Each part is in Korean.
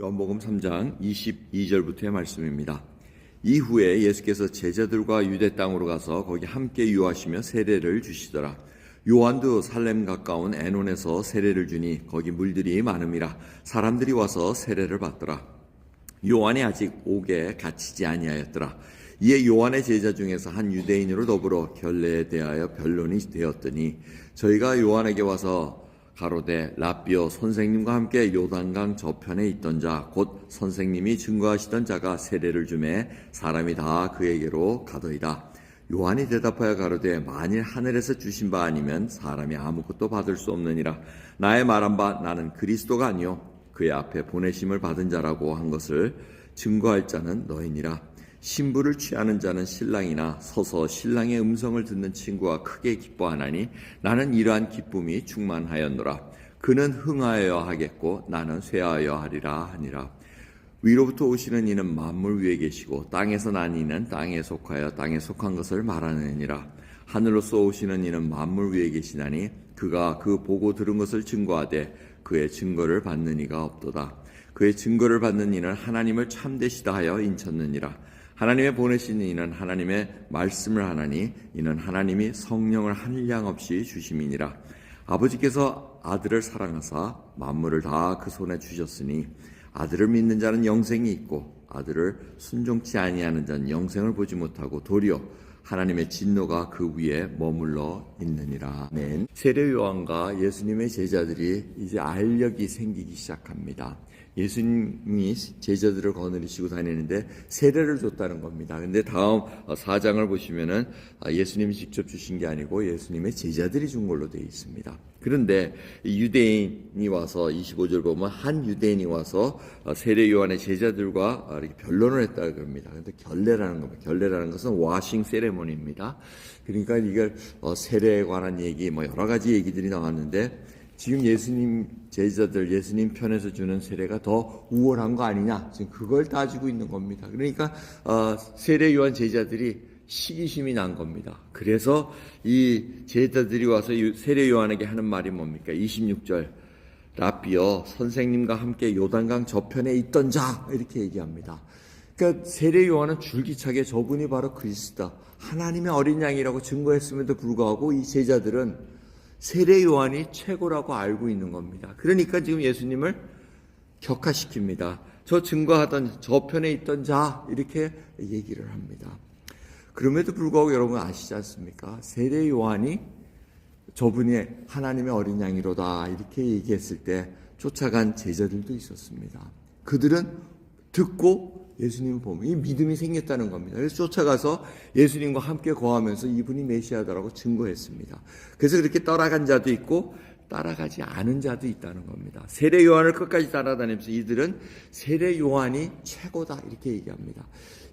요한복음 3장 22절부터의 말씀입니다. 이후에 예수께서 제자들과 유대 땅으로 가서 거기 함께 유하시며 세례를 주시더라. 요한도 살렘 가까운 에논에서 세례를 주니 거기 물들이 많음이라 사람들이 와서 세례를 받더라. 요한이 아직 옥에 갇히지 아니하였더라. 이에 요한의 제자 중에서 한 유대인으로 더불어 결례에 대하여 변론이 되었더니 저희가 요한에게 와서 가로되 라삐어 선생님과 함께 요단강 저편에 있던 자 곧 선생님이 증거하시던 자가 세례를 주매 사람이 다 그에게로 가더이다. 요한이 대답하여 가로되 만일 하늘에서 주신 바 아니면 사람이 아무것도 받을 수 없느니라. 나의 말한 바 나는 그리스도가 아니요 그의 앞에 보내심을 받은 자라고 한 것을 증거할 자는 너희니라. 신부를 취하는 자는 신랑이나 서서 신랑의 음성을 듣는 친구와 크게 기뻐하나니 나는 이러한 기쁨이 충만하였노라. 그는 흥하여야 하겠고 나는 쇠하여야 하리라 하니라. 위로부터 오시는 이는 만물 위에 계시고 땅에서 난 이는 땅에 속하여 땅에 속한 것을 말하느니라. 하늘로서 오시는 이는 만물 위에 계시나니 그가 그 보고 들은 것을 증거하되 그의 증거를 받는 이가 없도다. 그의 증거를 받는 이는 하나님을 참되시다 하여 인쳤느니라. 하나님의 보내신 이는 하나님의 말씀을 하나니 이는 하나님이 성령을 한량 없이 주심이니라. 아버지께서 아들을 사랑하사 만물을 다 그 손에 주셨으니 아들을 믿는 자는 영생이 있고 아들을 순종치 아니하는 자는 영생을 보지 못하고 도리어 하나님의 진노가 그 위에 머물러 있느니라. 아멘. 세례 요한과 예수님의 제자들이 이제 알력이 생기기 시작합니다. 예수님이 제자들을 거느리시고 다니는데 세례를 줬다는 겁니다. 근데 다음 4장을 보시면은 예수님이 직접 주신 게 아니고 예수님의 제자들이 준 걸로 되어 있습니다. 그런데 유대인이 와서 25절 보면 한 유대인이 와서 세례 요한의 제자들과 이렇게 변론을 했다 그럽니다. 그런데 결례라는 겁니다. 결례라는 것은 와싱 세레모니입니다. 그러니까 이걸 세례에 관한 얘기 여러 가지 얘기들이 나왔는데 지금 예수님 제자들, 예수님 편에서 주는 세례가 더 우월한 거 아니냐, 지금 그걸 따지고 있는 겁니다. 그러니까 세례 요한 제자들이 시기심이 난 겁니다. 그래서 이 제자들이 와서 세례 요한에게 하는 말이 뭡니까? 26절 라삐어 선생님과 함께 요단강 저편에 있던 자 이렇게 얘기합니다. 그러니까 세례 요한은 줄기차게 저분이 바로 그리스도다, 하나님의 어린 양이라고 증거했음에도 불구하고 이 제자들은 세례 요한이 최고라고 알고 있는 겁니다. 그러니까 지금 예수님을 격하시킵니다. 저 증거하던 저편에 있던 자 이렇게 얘기를 합니다. 그럼에도 불구하고 여러분 아시지 않습니까? 세례 요한이 저분이 하나님의 어린 양이로다 이렇게 얘기했을 때 쫓아간 제자들도 있었습니다. 그들은 듣고 예수님을 보면 이 믿음이 생겼다는 겁니다. 그래서 쫓아가서 예수님과 함께 거하면서 이분이 메시아다라고 증거했습니다. 그래서 그렇게 따라간 자도 있고 따라가지 않은 자도 있다는 겁니다. 세례 요한을 끝까지 따라다니면서 이들은 세례 요한이 최고다 이렇게 얘기합니다.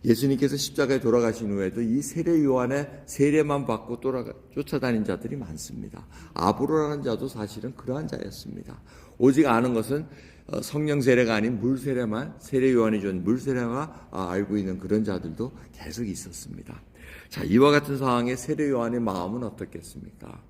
예수님께서 십자가에 돌아가신 후에도 이 세례 요한의 세례만 받고 쫓아다닌 자들이 많습니다. 아브로라는 자도 사실은 그러한 자였습니다. 오직 아는 것은 성령 세례가 아닌 물 세례만, 세례 요한이 준 물 세례가 알고 있는 그런 자들도 계속 있었습니다. 자, 이와 같은 상황에 세례 요한의 마음은 어떻겠습니까?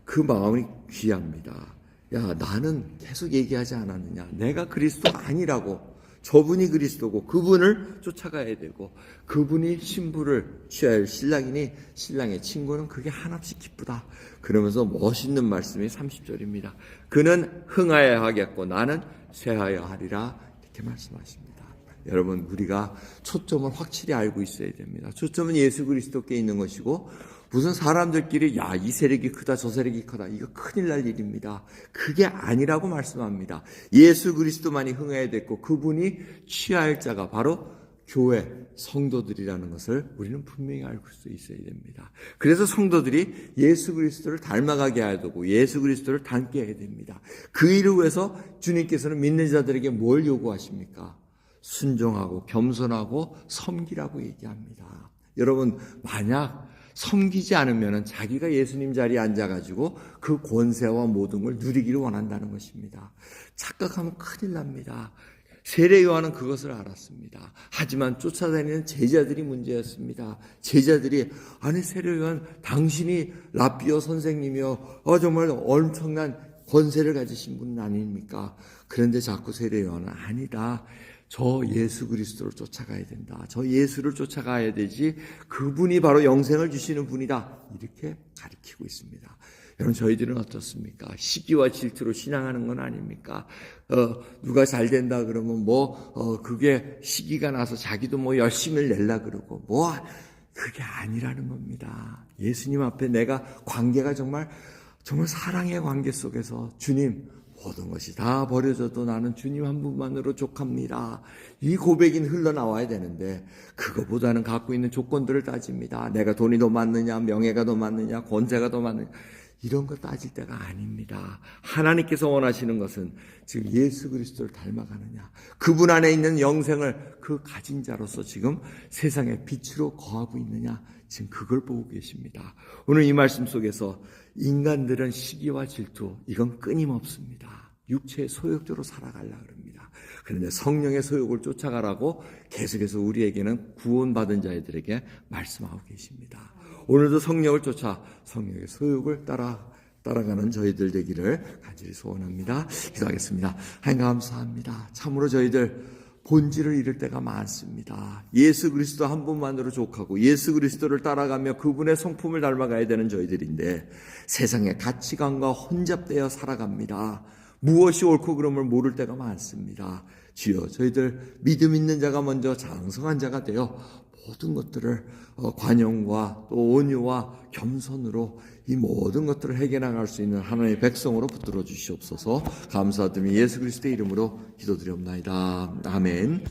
그 마음이 귀합니다. 야, 나는 계속 얘기하지 않았느냐? 내가 그리스도 아니라고. 저분이 그리스도고 그분을 쫓아가야 되고 그분이 신부를 취할 신랑이니 신랑의 친구는 그게 한없이 기쁘다. 그러면서 멋있는 말씀이 30절입니다. 그는 흥하여야 하겠고 나는 쇠하여야 하리라 이렇게 말씀하십니다. 여러분 우리가 초점을 확실히 알고 있어야 됩니다. 초점은 예수 그리스도께 있는 것이고 무슨 사람들끼리 야, 이 세력이 크다 저 세력이 크다 이거 큰일 날 일입니다. 그게 아니라고 말씀합니다. 예수 그리스도만이 흥해야 됐고 그분이 취할 자가 바로 교회 성도들이라는 것을 우리는 분명히 알 수 있어야 됩니다. 그래서 성도들이 예수 그리스도를 닮아가게 해야 되고 예수 그리스도를 닮게 해야 됩니다. 그 일을 위해서 주님께서는 믿는 자들에게 뭘 요구하십니까? 순종하고 겸손하고 섬기라고 얘기합니다. 여러분 만약 섬기지 않으면 자기가 예수님 자리에 앉아가지고 그 권세와 모든 걸 누리기를 원한다는 것입니다. 착각하면 큰일 납니다. 세례 요한은 그것을 알았습니다. 하지만 쫓아다니는 제자들이 문제였습니다. 제자들이 아니 세례 요한 당신이 라삐어 선생님이요 정말 엄청난 권세를 가지신 분은 아닙니까? 그런데 자꾸 세례 요한은 아니다. 저 예수 그리스도를 쫓아가야 된다. 저 예수를 쫓아가야 되지. 그분이 바로 영생을 주시는 분이다. 이렇게 가르치고 있습니다. 여러분, 저희들은 어떻습니까? 시기와 질투로 신앙하는 건 아닙니까? 누가 잘 된다 그러면 그게 시기가 나서 자기도 열심을 낼라 그러고 그게 아니라는 겁니다. 예수님 앞에 내가 관계가 정말 사랑의 관계 속에서 주님, 모든 것이 다 버려져도 나는 주님 한 분만으로 족합니다. 이 고백이 흘러나와야 되는데 그거보다는 갖고 있는 조건들을 따집니다. 내가 돈이 더 많느냐, 명예가 더 많느냐, 권세가 더 많느냐, 이런 거 따질 때가 아닙니다. 하나님께서 원하시는 것은 지금 예수 그리스도를 닮아가느냐, 그분 안에 있는 영생을 그 가진 자로서 지금 세상의 빛으로 거하고 있느냐, 지금 그걸 보고 계십니다. 오늘 이 말씀 속에서 인간들은 시기와 질투, 이건 끊임없습니다. 육체의 소욕대로 살아가려고 합니다. 그런데 성령의 소욕을 쫓아가라고 계속해서 우리에게는 구원받은 자들에게 말씀하고 계십니다. 오늘도 성령을 쫓아 성령의 소욕을 따라가는 저희들 되기를 간절히 소원합니다. 기도하겠습니다. 하나님 감사합니다. 참으로 저희들 본질을 잃을 때가 많습니다. 예수 그리스도 한 분만으로 족하고 예수 그리스도를 따라가며 그분의 성품을 닮아가야 되는 저희들인데 세상의 가치관과 혼잡되어 살아갑니다. 무엇이 옳고 그름을 모를 때가 많습니다. 주여, 저희들 믿음 있는 자가 먼저 장성한 자가 되어 모든 것들을 관용과 또 온유와 겸손으로 이 모든 것들을 해결나갈 수 있는 하나님의 백성으로 붙들어 주시옵소서. 감사드리며 예수 그리스도의 이름으로 기도드리옵나이다. 아멘.